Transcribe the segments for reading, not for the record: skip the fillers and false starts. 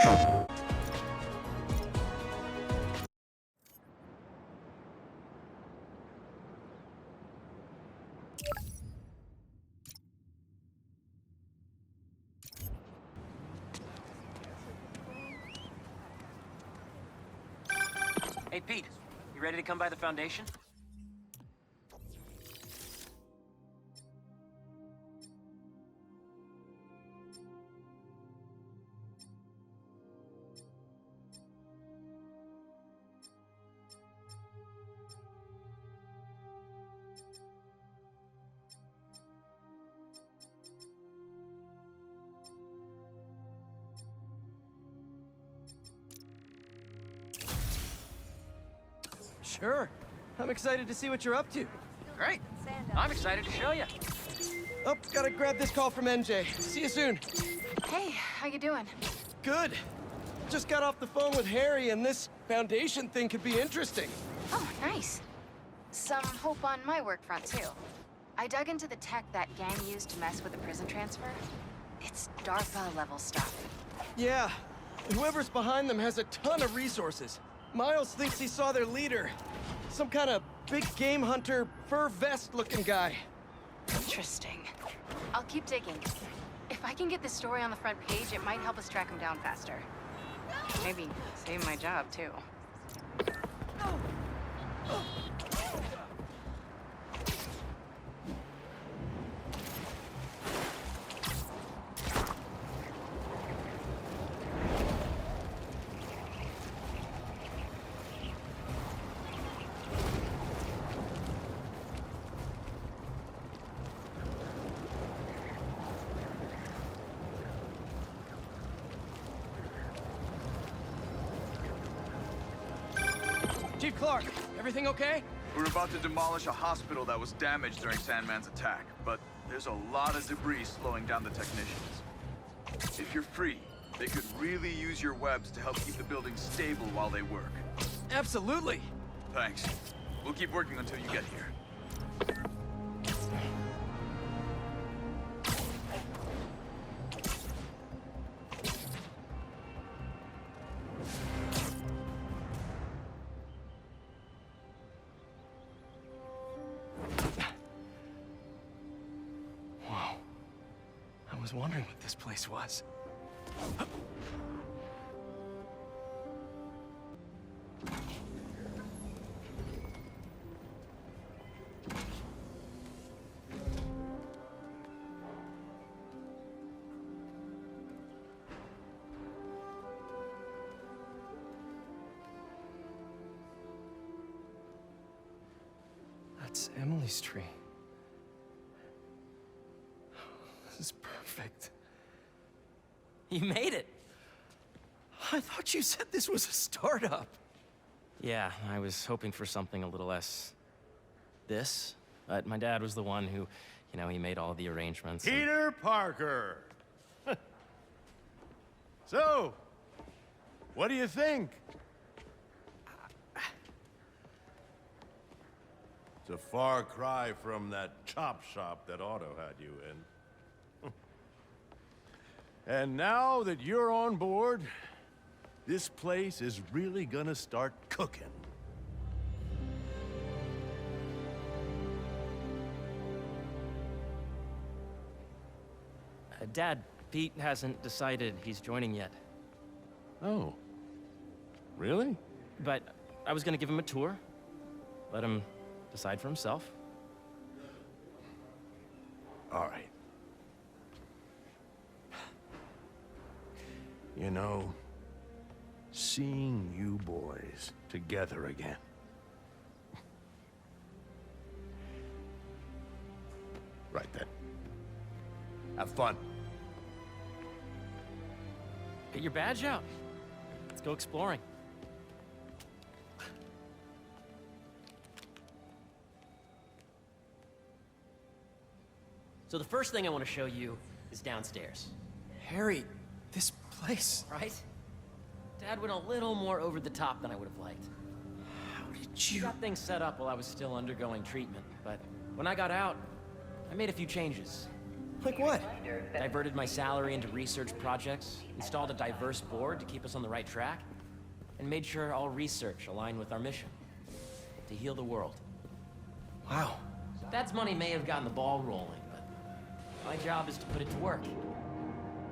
Hey, Pete, you ready to come by the Foundation? Sure. I'm excited to see what you're up to. Great. I'm excited to show you. Oh, gotta grab this call from NJ. See you soon. Hey, how you doing? Good. Just got off the phone with Harry, and this Foundation thing could be interesting. Oh, nice. Some hope on my work front, too. I dug into the tech that gang used to mess with the prison transfer. It's DARPA-level stuff. Yeah. Whoever's behind them has a ton of resources. Miles thinks he saw their leader. Some kind of big game hunter, fur vest-looking guy. Interesting. I'll keep digging. If I can get this story on the front page, it might help us track him down faster. Maybe save my job, too. Chief Clark, everything okay? We're about to demolish a hospital that was damaged during Sandman's attack, but there's a lot of debris slowing down the technicians. If you're free, they could really use your webs to help keep the building stable while they work. Absolutely. Thanks. We'll keep working until you get here. I was wondering what this place was. That's Emily's tree. This is perfect. You made it. I thought you said this was a startup. Yeah, I was hoping for something a little less... this. But my dad was the one who, he made all the arrangements. Peter Parker! So, what do you think? It's a far cry from that chop shop that Otto had you in. And now that you're on board, this place is really gonna start cooking. Dad, Pete hasn't decided he's joining yet. Oh. Really? But I was gonna give him a tour. Let him decide for himself. All right. You know, seeing you boys together again. Right then. Have fun. Get your badge out. Let's go exploring. So the first thing I want to show you is downstairs. Harry, this place... Right? Dad went a little more over the top than I would have liked. How did We you... got things set up while I was still undergoing treatment, but when I got out, I made a few changes. Like what? Diverted my salary into research projects, installed a diverse board to keep us on the right track, and made sure all research aligned with our mission. To heal the world. Wow. Dad's money may have gotten the ball rolling, but my job is to put it to work.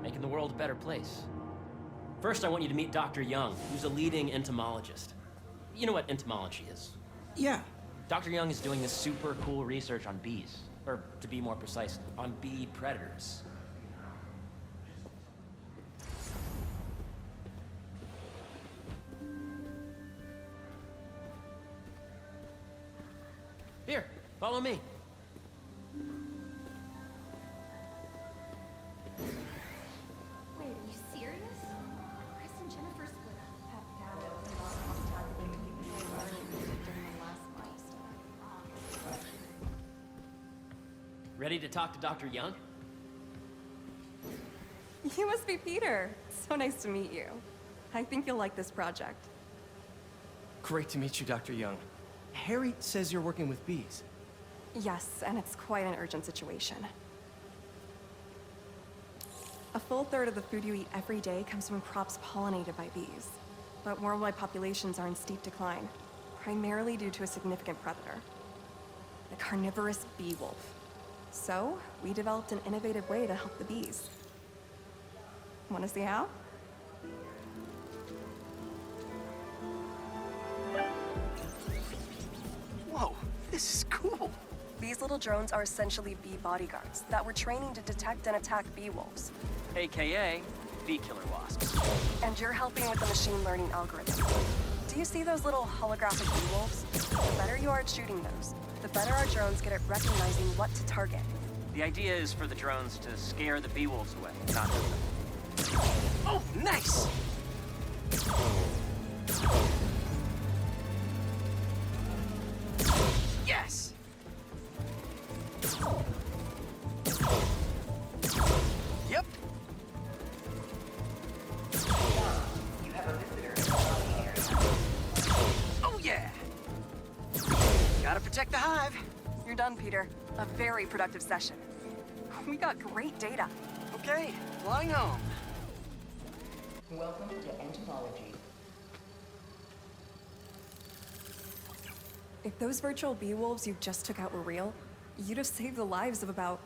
Making the world a better place. First, I want you to meet Dr. Young, who's a leading entomologist. You know what entomology is? Yeah. Dr. Young is doing this super cool research on bees. Or, to be more precise, on bee predators. Here, follow me. Wait, are you serious? Chris and Jennifer split up. Have Gavin and lost contact with the people who were during the last milestone. Ready to talk to Dr. Young? You must be Peter. So nice to meet you. I think you'll like this project. Great to meet you, Dr. Young. Harry says you're working with bees. Yes, and it's quite an urgent situation. A full third of the food you eat every day comes from crops pollinated by bees. But worldwide populations are in steep decline, primarily due to a significant predator, the carnivorous bee wolf. So, we developed an innovative way to help the bees. Want to see how? Whoa, this is cool. These little drones are essentially bee bodyguards that we're training to detect and attack bee wolves. AKA bee killer wasps. And you're helping with the machine learning algorithm. Do you see those little holographic bee wolves? The better you are at shooting those, the better our drones get at recognizing what to target. The idea is for the drones to scare the bee wolves away, not hurt them. Oh, nice! Yes! Yep. Oh, yeah! Gotta protect the hive. You're done, Peter. A very productive session. We got great data. Okay, flying home. Welcome to entomology. If those virtual bee wolves you just took out were real, you'd have saved the lives of about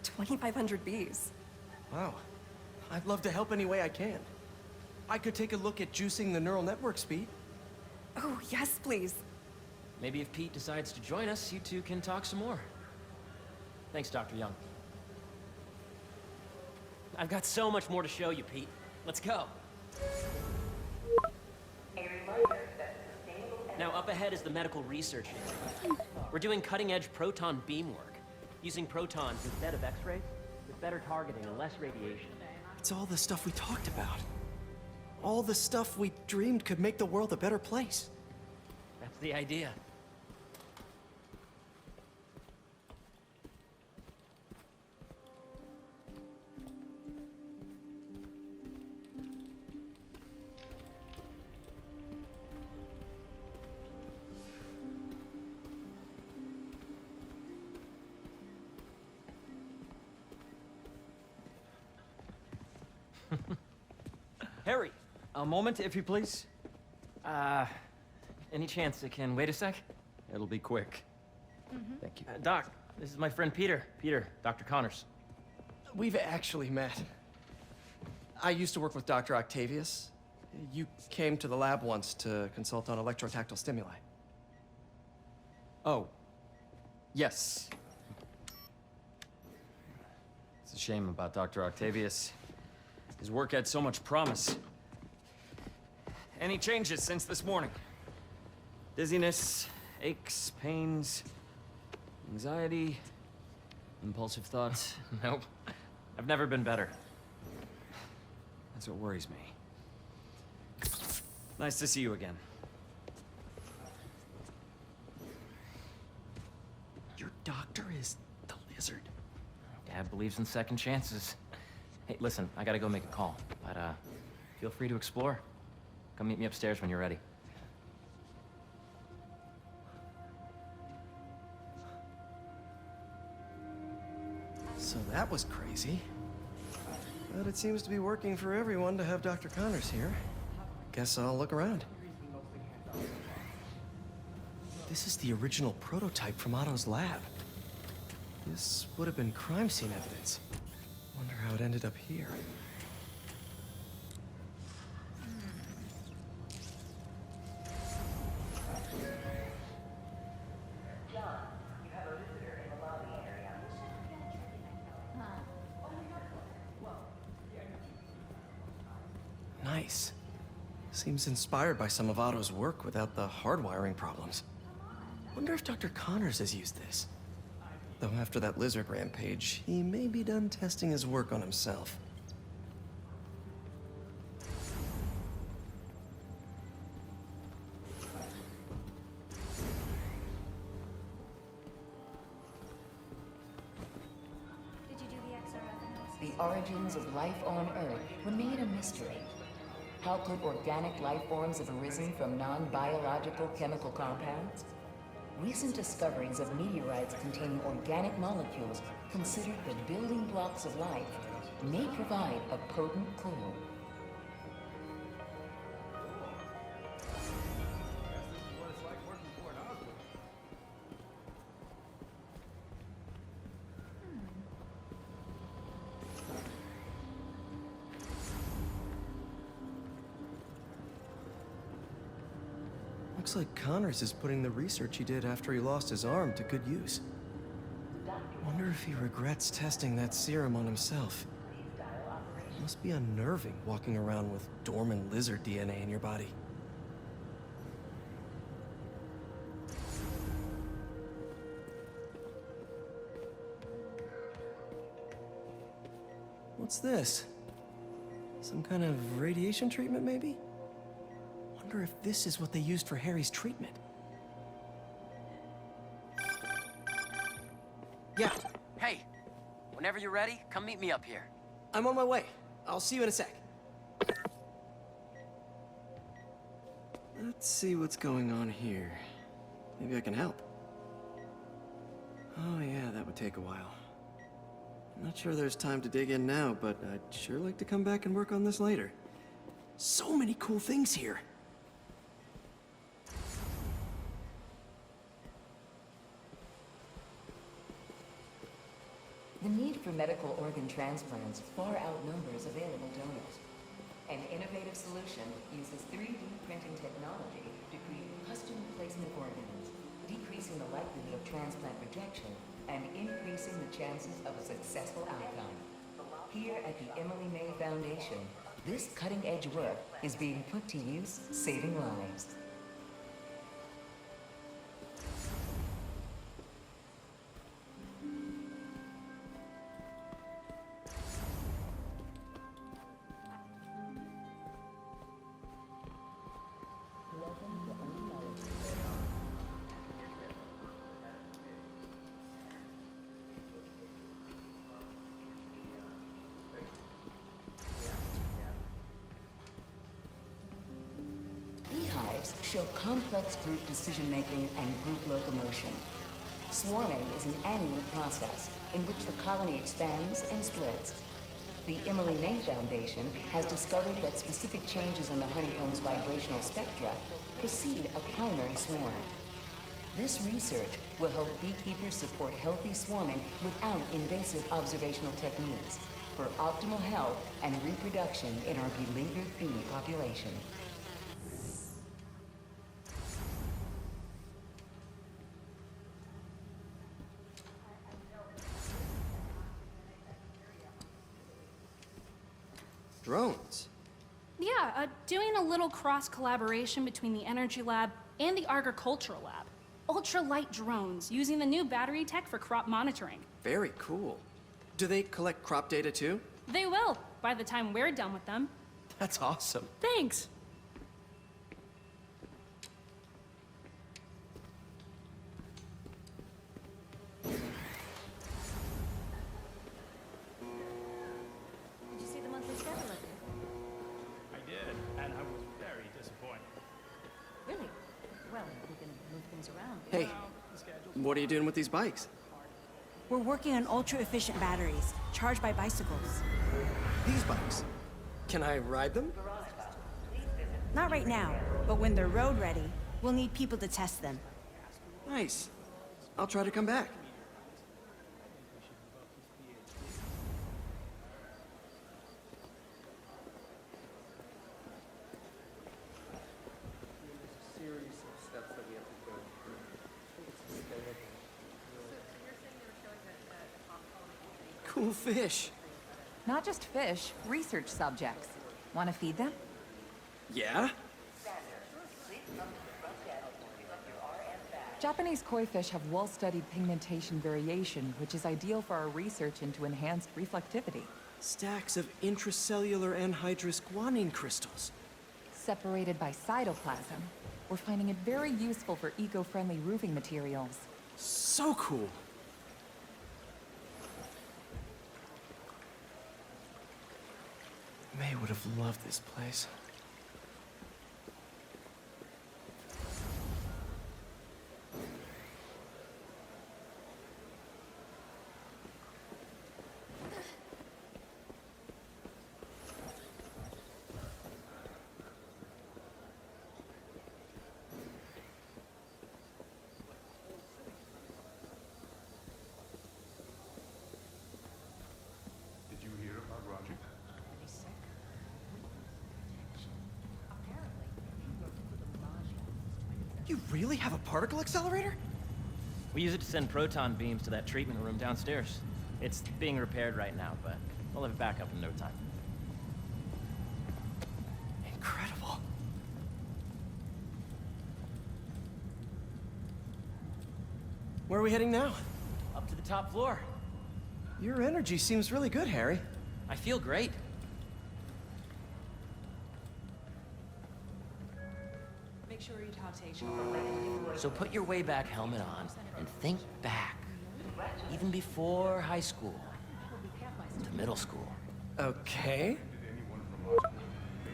2,500 bees. Wow. I'd love to help any way I can. I could take a look at juicing the neural network speed. Oh, yes, please. Maybe if Pete decides to join us, you two can talk some more. Thanks, Dr. Young. I've got so much more to show you, Pete. Let's go. Now, up ahead is the medical research area. We're doing cutting-edge proton beam work, using protons instead of X-rays, with better targeting and less radiation. It's all the stuff we talked about. All the stuff we dreamed could make the world a better place. That's the idea. Harry, A moment, if you please. any chance it can wait a sec? It'll be quick. Thank you. Doc, this is my friend Peter. Peter, Dr. Connors. We've actually met. I used to work with Dr. Octavius. You came to the lab once to consult on electrotactile stimuli. Oh. Yes. It's a shame about Dr. Octavius. His work had so much promise. Any changes since this morning? Dizziness, aches, pains, anxiety, impulsive thoughts. Nope. I've never been better. That's what worries me. Nice to see you again. Your doctor is the lizard. Dad believes in second chances. Hey, listen, I gotta go make a call, but feel free to explore. Come meet me upstairs when you're ready. So That was crazy. But it seems to be working for everyone to have Dr. Connors here. Guess I'll look around. This is the original prototype from Otto's lab. This would have been crime scene evidence. Wonder how it ended up here. Nice. Seems inspired by some of Otto's work without the hardwiring problems. Wonder if Dr. Connors has used this. Though after that lizard rampage, he may be done testing his work on himself. Did you do the XRF analysis? The origins of life on Earth remain a mystery. How could organic life forms have arisen from non-biological chemical compounds? Recent discoveries of meteorites containing organic molecules considered the building blocks of life may provide a potent clue. Looks like Connors is putting the research he did after he lost his arm to good use. Wonder if he regrets testing that serum on himself. Must be unnerving walking around with dormant lizard DNA in your body. What's this? Some kind of radiation treatment, maybe? Wonder if this is what they used for Harry's treatment. Yeah, Hey, whenever you're ready, come meet me up here. I'm on my way. I'll see you in a sec. Let's see what's going on here. Maybe I can help. Oh yeah, that would take a while. I'm not sure there's time to dig in now, but I'd sure like to come back and work on this later. So many cool things here. The need for medical organ transplants far outnumbers available donors. An innovative solution uses 3D printing technology to create custom replacement organs, decreasing the likelihood of transplant rejection and increasing the chances of a successful outcome. Here at the Emily May Foundation, this cutting-edge work is being put to use, saving lives. Beehives show complex group decision-making and group locomotion. Swarming is an annual process in which the colony expands and splits. The Emily May Foundation has discovered that specific changes in the honeycomb's vibrational spectra precede a primary swarm. This research will help beekeepers support healthy swarming without invasive observational techniques for optimal health and reproduction in our beleaguered bee population. Drones. Yeah, doing a little cross-collaboration between the Energy Lab and the Agricultural Lab. Ultralight drones using the new battery tech for crop monitoring. Very cool. Do they collect crop data too? They will, by the time we're done with them. That's awesome. Thanks. Did you see the monthly schedule up there? I did, and I was very disappointed. Really? Well, we can move things around. Hey, what are you doing with these bikes? We're working on ultra-efficient batteries, charged by bicycles. These bikes. Can I ride them? Not right now, but when they're road ready, we'll need people to test them. Nice. I'll try to come back. Cool fish. Not just fish, research subjects. Want to feed them? Yeah? Japanese koi fish have well-studied pigmentation variation, which is ideal for our research into enhanced reflectivity. Stacks of intracellular anhydrous guanine crystals. Separated by cytoplasm, we're finding it very useful for eco-friendly roofing materials. So cool. May would have loved this place. Did you hear about Roger? You really have a particle accelerator? We use it to send proton beams to that treatment room downstairs. It's being repaired right now, but we'll have it back up in no time. Incredible. Where are we heading now? Up to the top floor. Your energy seems really good, Harry. I feel great. Make sure you talk to So put your way back helmet on and think back. Even before high school. To middle school. Okay.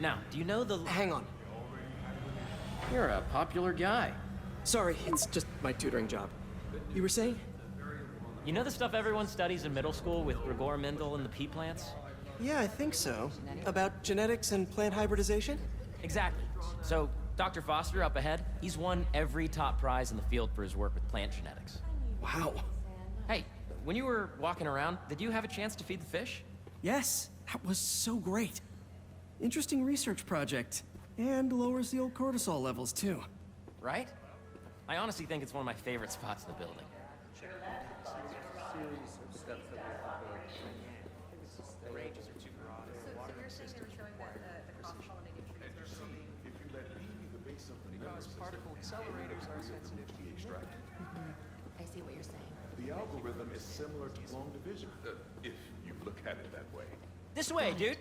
Now, do you know the... Hang on. You're a popular guy. Sorry, it's just my tutoring job. You were saying? You know the stuff everyone studies in middle school with Gregor Mendel and the pea plants? Yeah, I think so. About genetics and plant hybridization? Exactly. So, Dr. Foster up ahead, he's won every top prize in the field for his work with plant genetics. Wow. Hey, when you were walking around, did you have a chance to feed the fish? Yes, that was so great. Interesting research project. And lowers the old cortisol levels, too. Right? I honestly think it's one of my favorite spots in the building. Particle accelerators are sensitive to be extracted. I see what you're saying. The algorithm is similar to long division, if you look at it that way. This way, dude!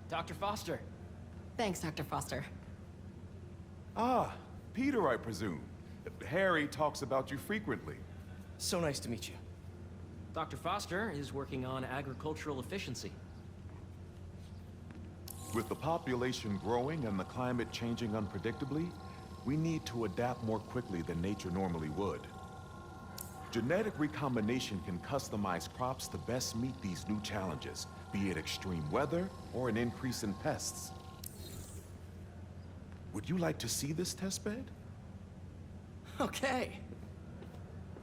Dr. Foster. Thanks, Dr. Foster. Ah, Peter, I presume. Harry talks about you frequently. So nice to meet you. Dr. Foster is working on agricultural efficiency. With the population growing and the climate changing unpredictably, we need to adapt more quickly than nature normally would. Genetic recombination can customize crops to best meet these new challenges, be it extreme weather or an increase in pests. Would you like to see this testbed? Okay.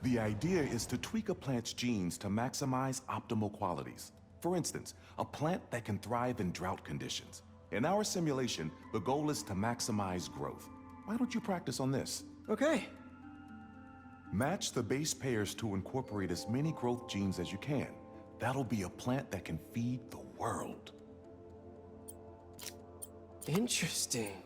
The idea is to tweak a plant's genes to maximize optimal qualities. For instance, a plant that can thrive in drought conditions. In our simulation, the goal is to maximize growth. Why don't you practice on this? Okay. Match the base pairs to incorporate as many growth genes as you can. That'll be a plant that can feed the world. Interesting.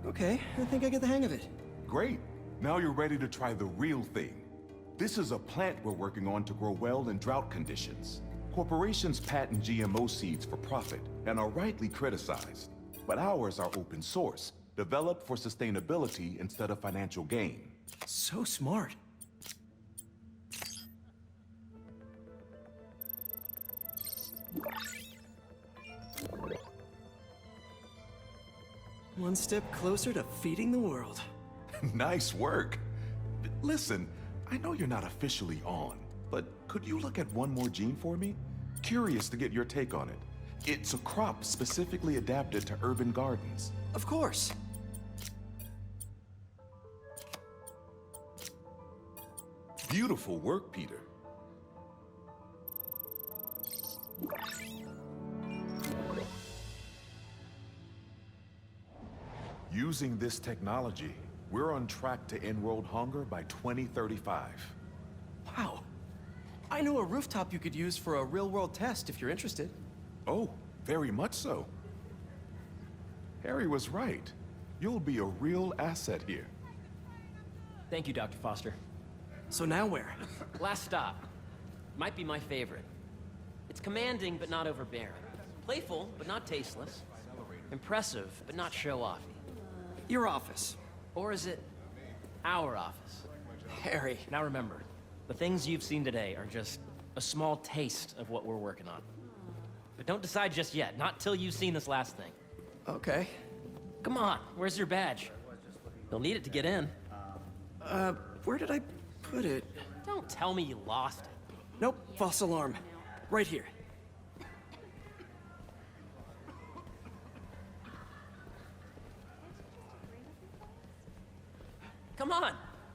Okay, I think I get the hang of it. Great. Now you're ready to try the real thing. This is a plant we're working on to grow well in drought conditions. Corporations patent GMO seeds for profit and are rightly criticized. But ours are open source, developed for sustainability instead of financial gain. So smart. One step closer to feeding the world. Nice work. Listen, I know you're not officially on, but could you look at one more gene for me? Curious to get your take on it. It's a crop specifically adapted to urban gardens. Of course. Beautiful work, Peter. Using this technology, we're on track to end world hunger by 2035. Wow. I know a rooftop you could use for a real-world test if you're interested. Oh, very much so. Harry was right. You'll be a real asset here. Thank you, Dr. Foster. So now where? Last stop. Might be my favorite. It's commanding, but not overbearing. Playful, but not tasteless. Impressive, but not show-offy. Your office. Or is it our office? Harry. Now remember, the things you've seen today are just a small taste of what we're working on. But don't decide just yet, not till you've seen this last thing. Okay. Come on, where's your badge? You'll need it to get in. Where did I put it? Don't tell me you lost it. Nope, false alarm. Right here. Come on!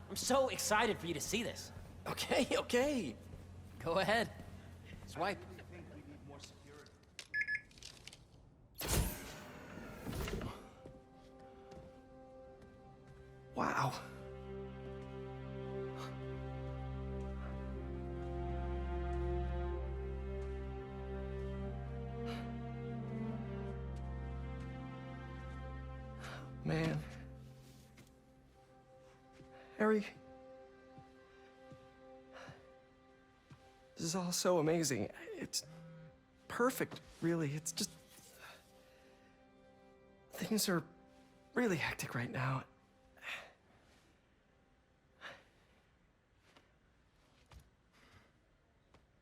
I'm so excited for you to see this. Okay, okay. Go ahead. Swipe. Wow. Man. Harry. This is all so amazing. It's perfect, really. It's just... Things are really hectic right now.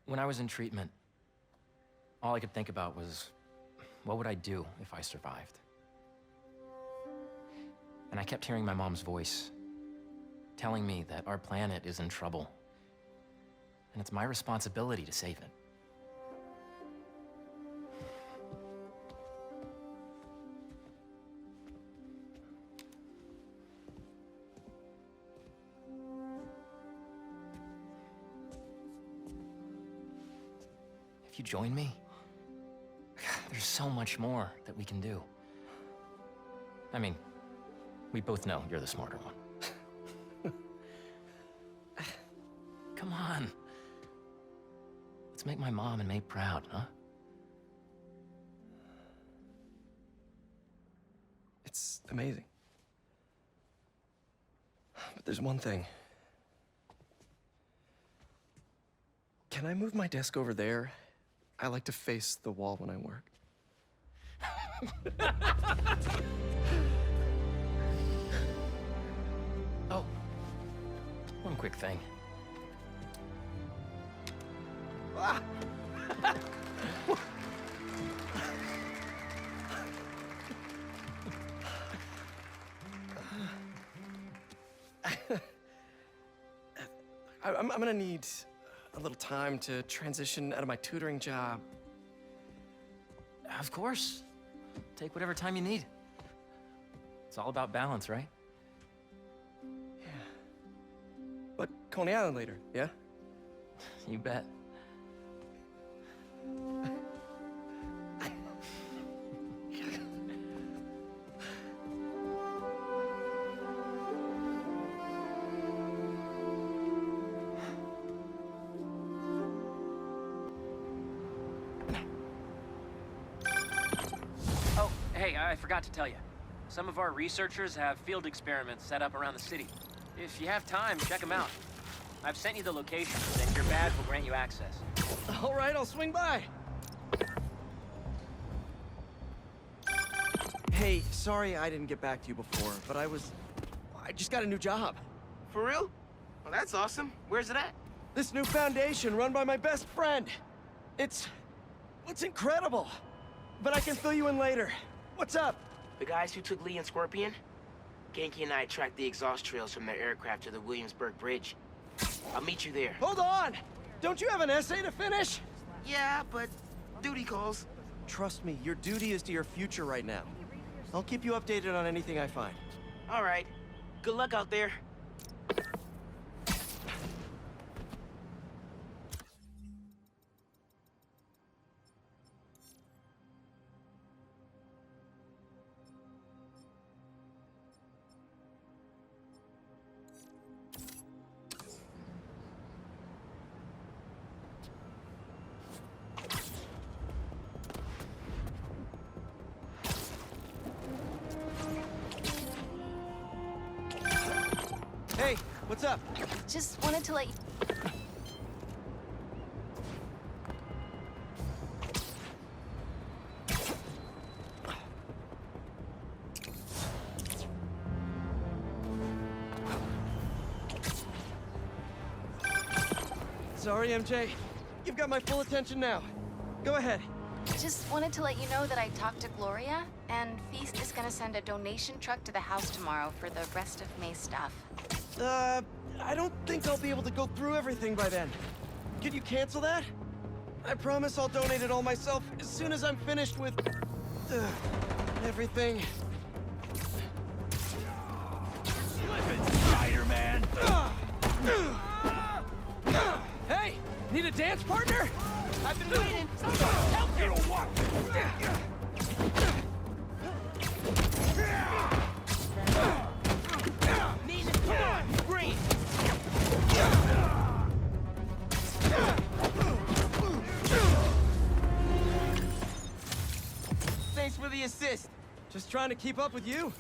When I was in treatment, all I could think about was, what would I do if I survived? And I kept hearing my mom's voice, telling me that our planet is in trouble, and it's my responsibility to save it. If you join me, there's so much more that we can do. I mean, we both know you're the smarter one. Come on. Let's make my mom and May proud, huh? It's amazing. But there's one thing. Can I move my desk over there? I like to face the wall when I work. Oh, one quick thing. Ah. I'm gonna need a little time to transition out of my tutoring job. Of course. Take whatever time you need. It's all about balance, right? Yeah. But Coney Island later, yeah? You bet. Oh, hey, I forgot to tell you. Some of our researchers have field experiments set up around the city. If you have time, check them out. I've sent you the locations, and your badge will grant you access. All right, I'll swing by. Hey, sorry I didn't get back to you before, but I just got a new job. For real? Well, that's awesome. Where's it at? This new foundation run by my best friend. It's incredible. But I can fill you in later. What's up? The guys who took Lee and Scorpion? Genki and I tracked the exhaust trails from their aircraft to the Williamsburg Bridge. I'll meet you there. Hold on! Don't you have an essay to finish? Yeah, but duty calls. Trust me, your duty is to your future right now. I'll keep you updated on anything I find. All right. Good luck out there. Hey, what's up? Just wanted to let you... Sorry, MJ. You've got my full attention now. Go ahead. Just wanted to let you know that I talked to Gloria, and Feast is gonna send a donation truck to the house tomorrow for the rest of May's stuff. I don't think I'll be able to go through everything by then. Could you cancel that? I promise I'll donate it all myself as soon as I'm finished with... everything. Spider-Man! Hey! Need a dance partner? I've been waiting. Help you! What? Need it. Come on, green. Thanks for the assist. Just trying to keep up with you.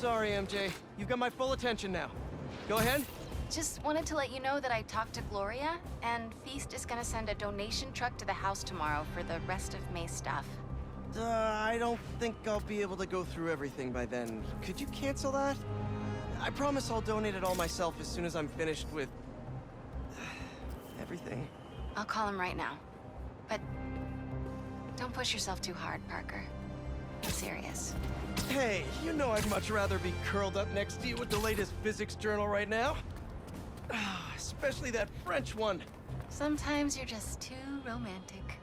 Sorry, MJ. You've got my full attention now. Go ahead. Just wanted to let you know that I talked to Gloria, and Feast is gonna send a donation truck to the house tomorrow for the rest of May's stuff. I don't think I'll be able to go through everything by then. Could you cancel that? I promise I'll donate it all myself as soon as I'm finished with... everything. I'll call him right now. But don't push yourself too hard, Parker. I'm serious. Hey, you know I'd much rather be curled up next to you with the latest physics journal right now. Especially that French one. Sometimes you're just too romantic.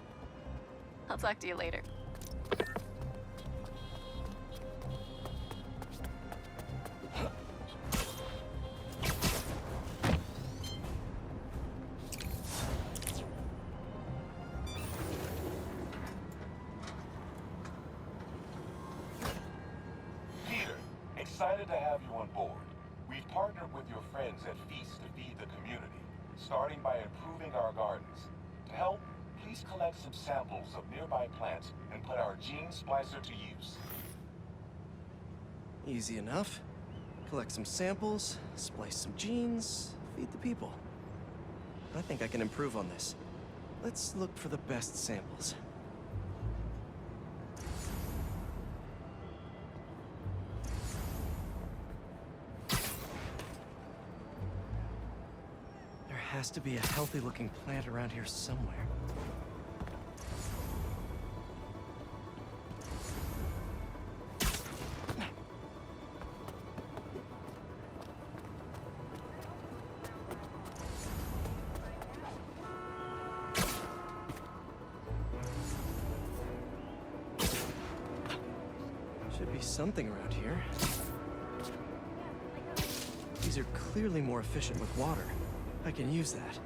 I'll talk to you later. Excited to have you on board. We've partnered with your friends at Feast to feed the community, starting by improving our gardens. To help, please collect some samples of nearby plants and put our gene splicer to use. Easy enough. Collect some samples, splice some genes, feed the people. I think I can improve on this. Let's look for the best samples. There has to be a healthy-looking plant around here somewhere. be something around here. These are clearly more efficient with water. I can use that.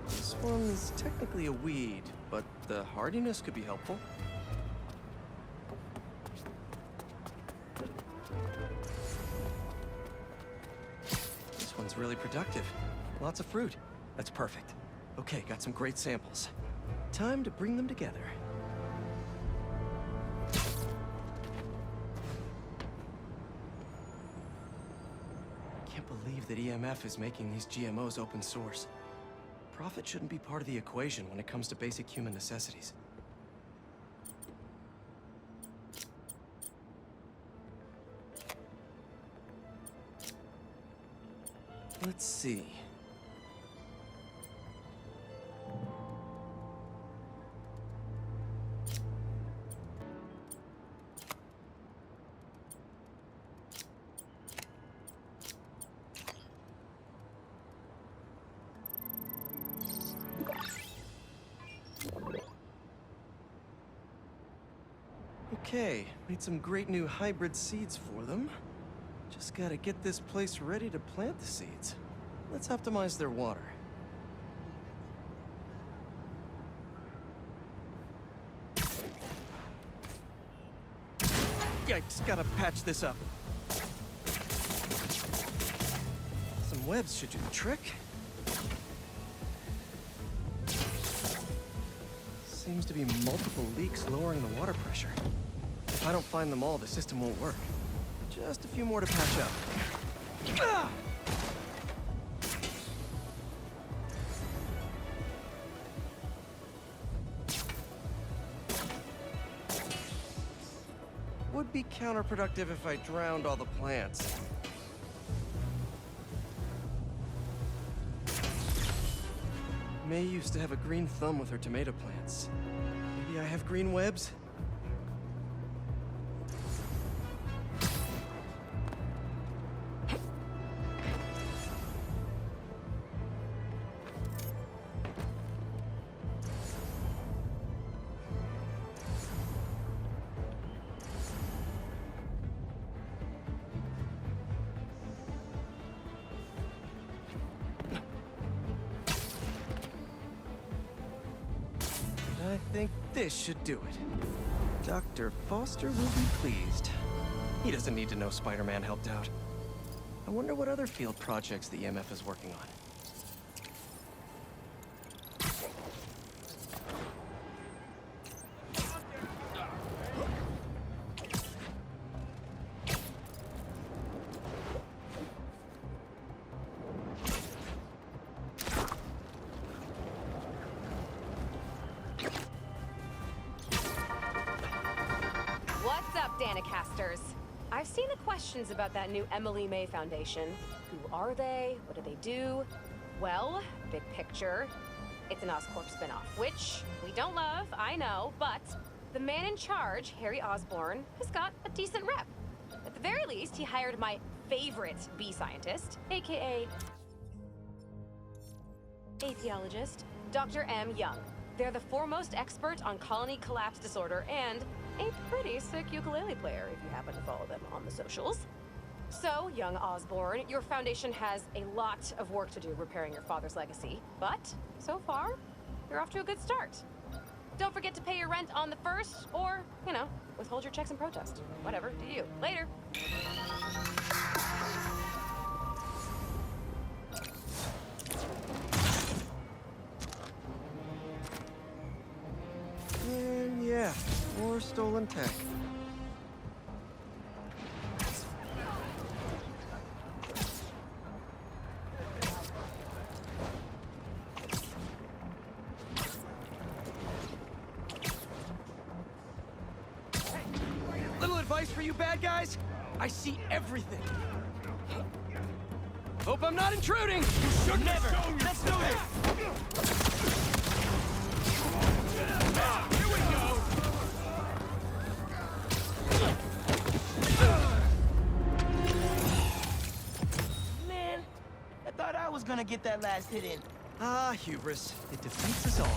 This one's technically a weed, but the hardiness could be helpful. This one's really productive. Lots of fruit. That's perfect. Okay, got some great samples. Time to bring them together. Can't believe that EMF is making these GMOs open source. Profit shouldn't be part of the equation when it comes to basic human necessities. Let's see. Okay, made some great new hybrid seeds for them. Just gotta get this place ready to plant the seeds. Let's optimize their water. Yikes, gotta patch this up. Some webs should do the trick. Seems to be multiple leaks lowering the water pressure. If I don't find them all, the system won't work. Just a few more to patch up. Ah! Would be counterproductive if I drowned all the plants. May used to have a green thumb with her tomato plants. Maybe I have green webs? I think this should do it. Dr. Foster will be pleased. He doesn't need to know Spider-Man helped out. I wonder what other field projects the EMF is working on. What's up, Danicasters? I've seen the questions about that new Emily May Foundation. Who are they? What do they do? Well, big picture, it's an Oscorp spinoff, which we don't love, I know, but the man in charge, Harry Osborn, has got a decent rep. At the very least, he hired my favorite bee scientist, aka atheologist, Dr. M. Young. They're the foremost expert on colony collapse disorder and a pretty sick ukulele player if you happen to follow them on the socials. So, young Osborn, your foundation has a lot of work to do repairing your father's legacy, but so far, you're off to a good start. Don't forget to pay your rent on the 1st, or, you know, withhold your checks in protest. Whatever, do you. Later. And yeah, more stolen tech. Little advice for you bad guys. I see everything. Hope I'm not intruding. You should never. Let's do this. Here we go. gonna get that last hit in. Ah, hubris. It defeats us all.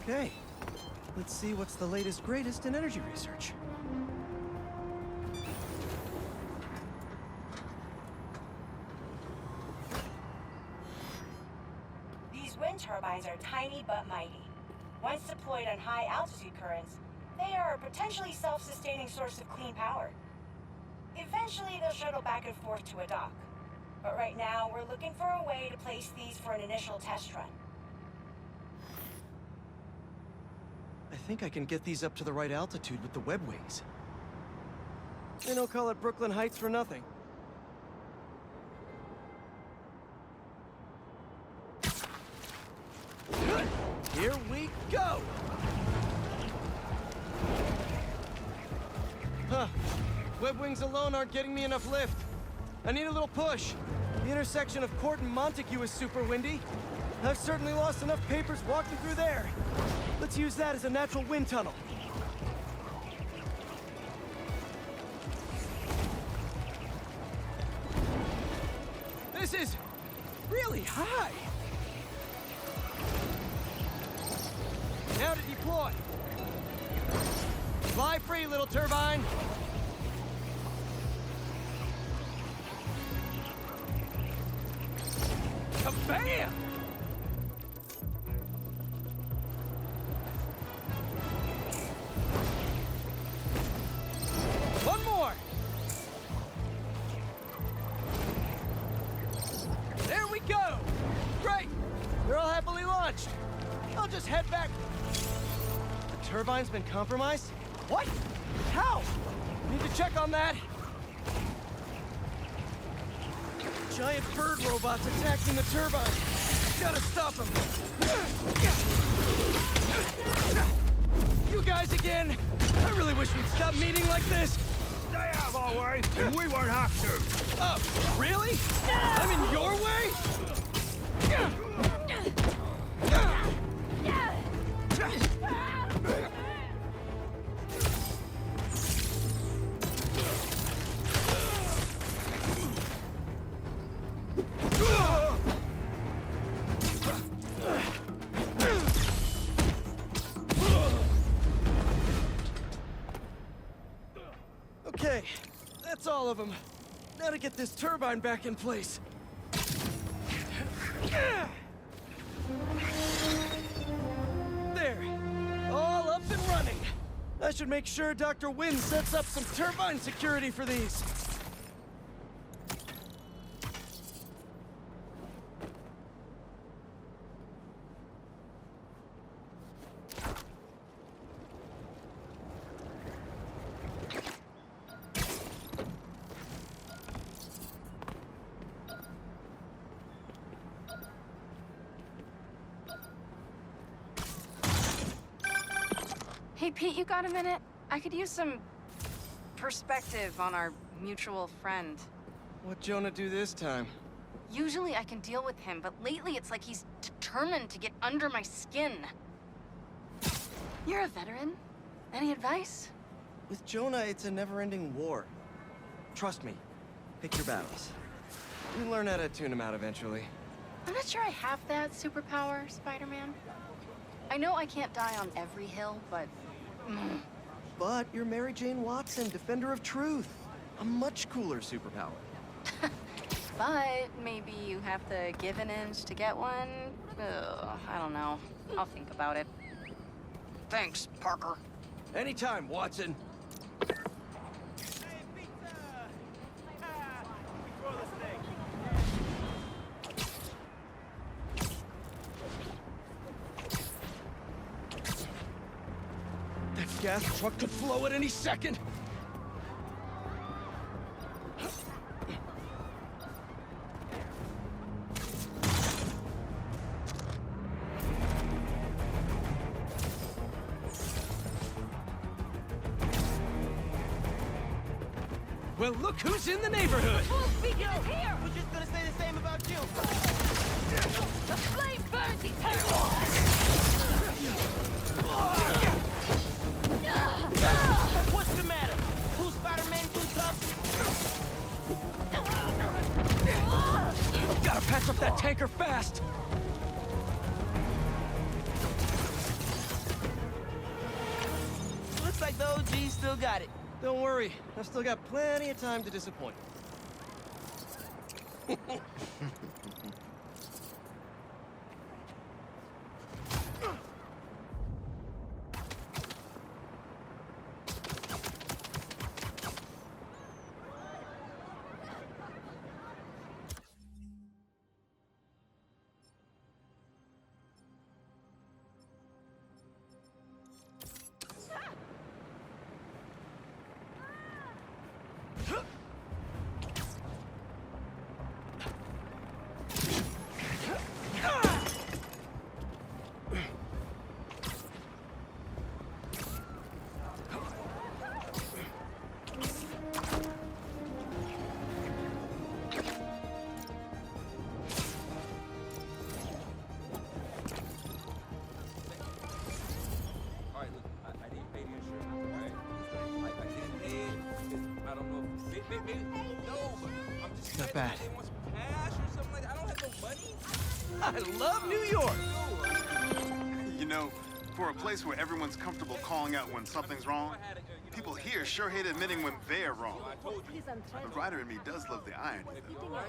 Okay, let's see what's the latest greatest in energy research. These wind turbines are tiny but mighty. Once deployed on high altitude currents, they are a potentially self-sustaining source of clean power. Eventually, they'll shuttle back and forth to a dock. But right now, we're looking for a way to place these for an initial test run. I think I can get these up to the right altitude with the web wings. They don't call it Brooklyn Heights for nothing. Here we go! Huh. Web wings alone aren't getting me enough lift. I need a little push. The intersection of Court and Montague is super windy. I've certainly lost enough papers walking through there. Let's use that as a natural wind tunnel. This is really high. Now to deploy. Fly free, little turbine. Kabam! One more! There we go! Great! They're all happily launched. I'll just head back. The turbine's been compromised? What? How? Need to check on that. Giant bird robots attacking the turbine. Gotta stop them. You guys again? I really wish we'd stop meeting like this. They have our way, and we won't have to. Oh, really? I'm in your way? Okay, that's all of them. Now to get this turbine back in place. There, all up and running. I should make sure Dr. Wynn sets up some turbine security for these. Hey, Pete, you got a minute? I could use some perspective on our mutual friend. What'd Jonah do this time? Usually I can deal with him, but lately it's like he's determined to get under my skin. You're a veteran. Any advice? With Jonah, it's a never-ending war. Trust me. Pick your battles. You learn how to tune him out eventually. I'm not sure I have that superpower, Spider-Man. I know I can't die on every hill, but... But you're Mary Jane Watson, Defender of Truth. A much cooler superpower. But maybe you have to give an inch to get one? Ugh, I don't know. I'll think about it. Thanks, Parker. Anytime, Watson. That gas truck could blow at any second. Well, look who's in the neighborhood! Yo, we're just gonna say the same about you. The flame burns eternal! What's the matter? Who's Spider-Man too tough? Gotta patch up that tanker fast! Looks like the OG still got it. Don't worry, I've still got plenty of time to disappoint. Not bad. I love New York! You know, for a place where everyone's comfortable calling out when something's wrong, people here sure hate admitting when they're wrong. The writer in me does love the irony, though.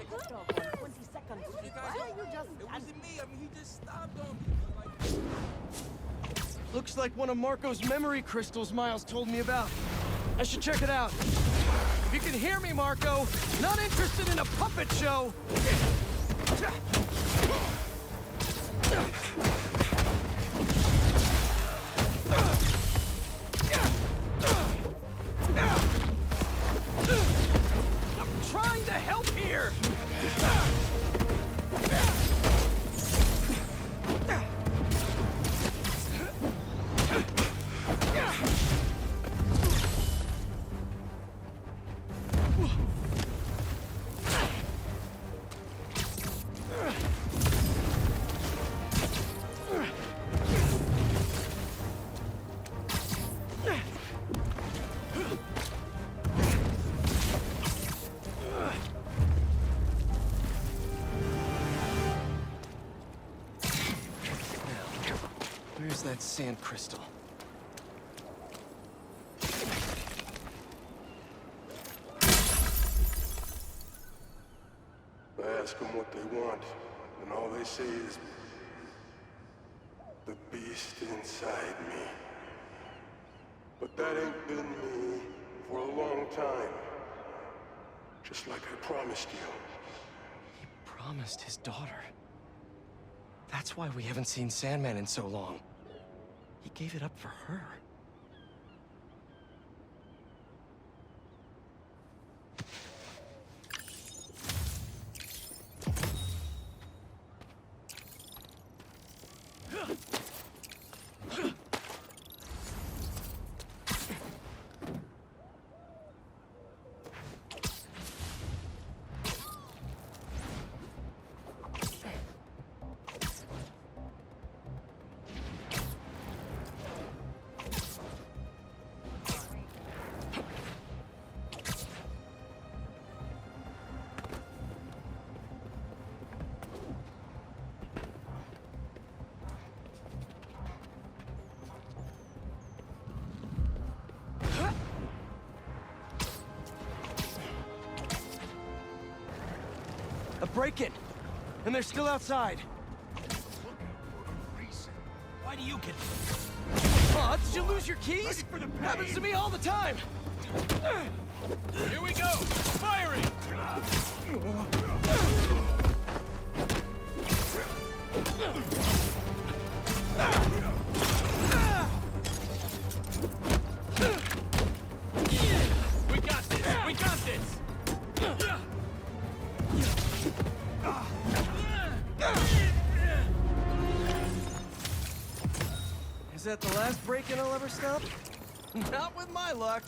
Looks like one of Marco's memory crystals Miles told me about. I should check it out. If you can hear me, Marco, not interested in a puppet show. I'm trying to help here. Where's that sand crystal? I ask them what they want, and all they say is, the beast inside me. But that ain't been me for a long time. Just like I promised you. He promised his daughter. That's why we haven't seen Sandman in so long. He gave it up for her. break-in, and they're still outside. Why do you get... Aw, did you lose your keys? Happens to me all the time. Here we go! Firing! We got this! We got this! Is that the last break-in I'll ever stop? Not with my luck.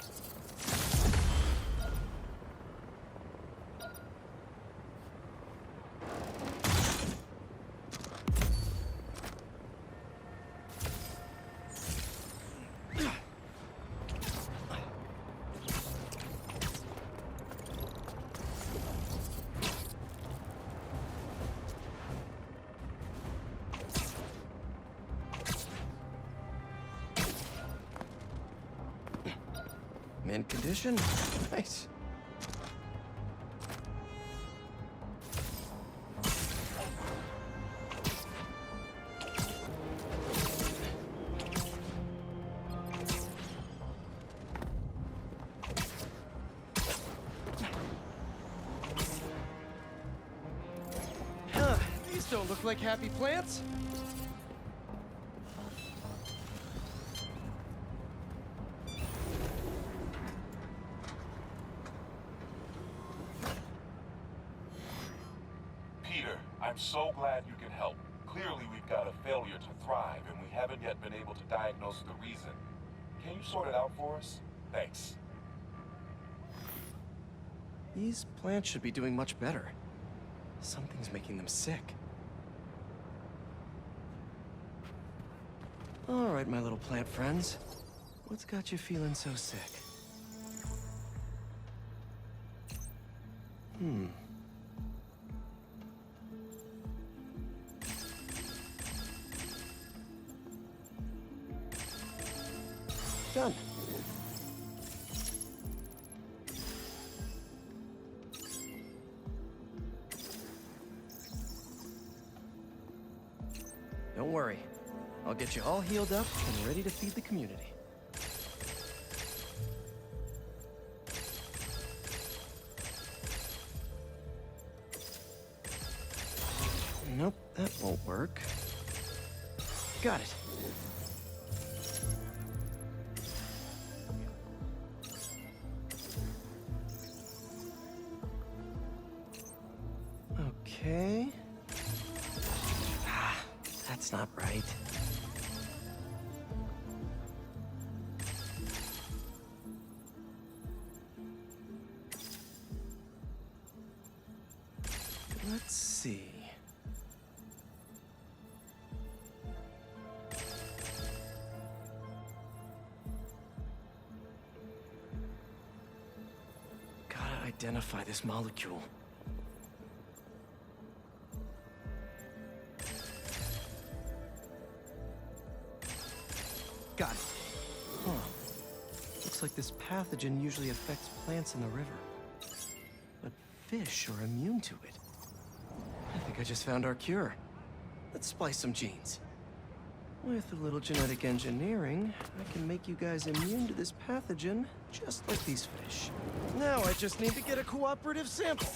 Mint condition? Nice. Huh, these don't look like happy plants. I'm so glad you can help. Clearly we've got a failure to thrive, and we haven't yet been able to diagnose the reason. Can you sort it out for us? Thanks. These plants should be doing much better. Something's making them sick. All right, my little plant friends. What's got you feeling so sick? Done. Don't worry. I'll get you all healed up and ready to feed the community. Nope, that won't work. Got it. Okay. Ah, that's not right. Let's see. Gotta identify this molecule. Got it. Huh. Looks like this pathogen usually affects plants in the river. But fish are immune to it. I think I just found our cure. Let's splice some genes. With a little genetic engineering, I can make you guys immune to this pathogen, just like these fish. Now I just need to get a cooperative sample.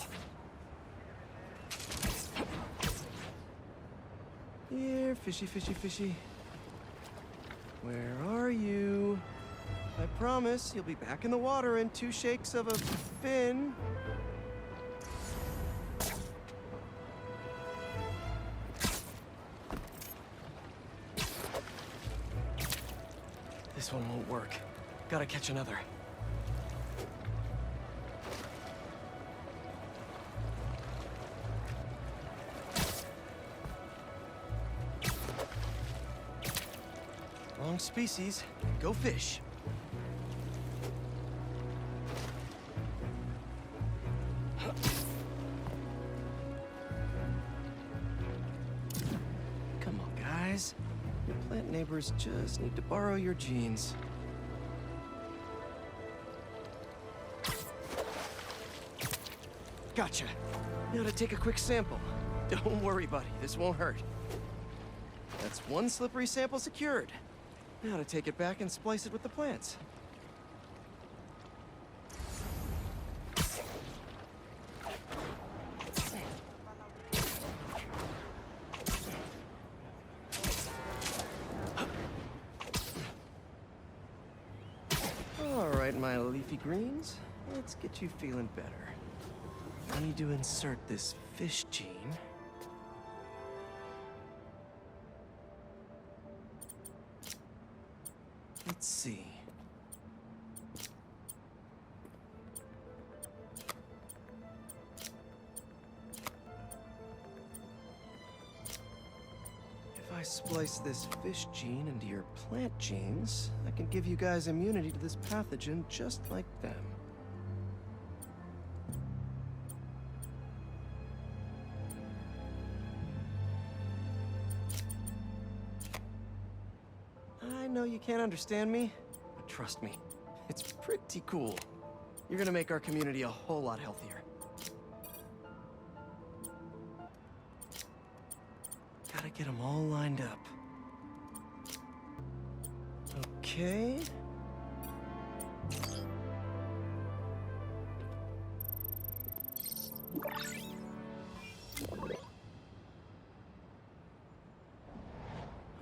Here, fishy, fishy, fishy. Where are you? I promise you'll be back in the water in 2 shakes of a fin. This one won't work. Gotta catch another. Wrong species. Go fish. Come on, guys. Your plant neighbors just need to borrow your genes. Gotcha. Now to take a quick sample. Don't worry, buddy. This won't hurt. That's one slippery sample secured. Now to take it back and splice it with the plants. All right, my leafy greens. Let's get you feeling better. I need to insert this fish gene. Let's see. If I splice this fish gene into your plant genes, I can give you guys immunity to this pathogen just like them. I know you can't understand me, but trust me, it's pretty cool. You're gonna make our community a whole lot healthier. Gotta get them all lined up. Okay.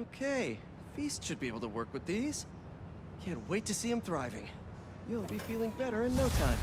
Okay. Feast should be able to work with these. Can't wait to see him thriving. You'll be feeling better in no time.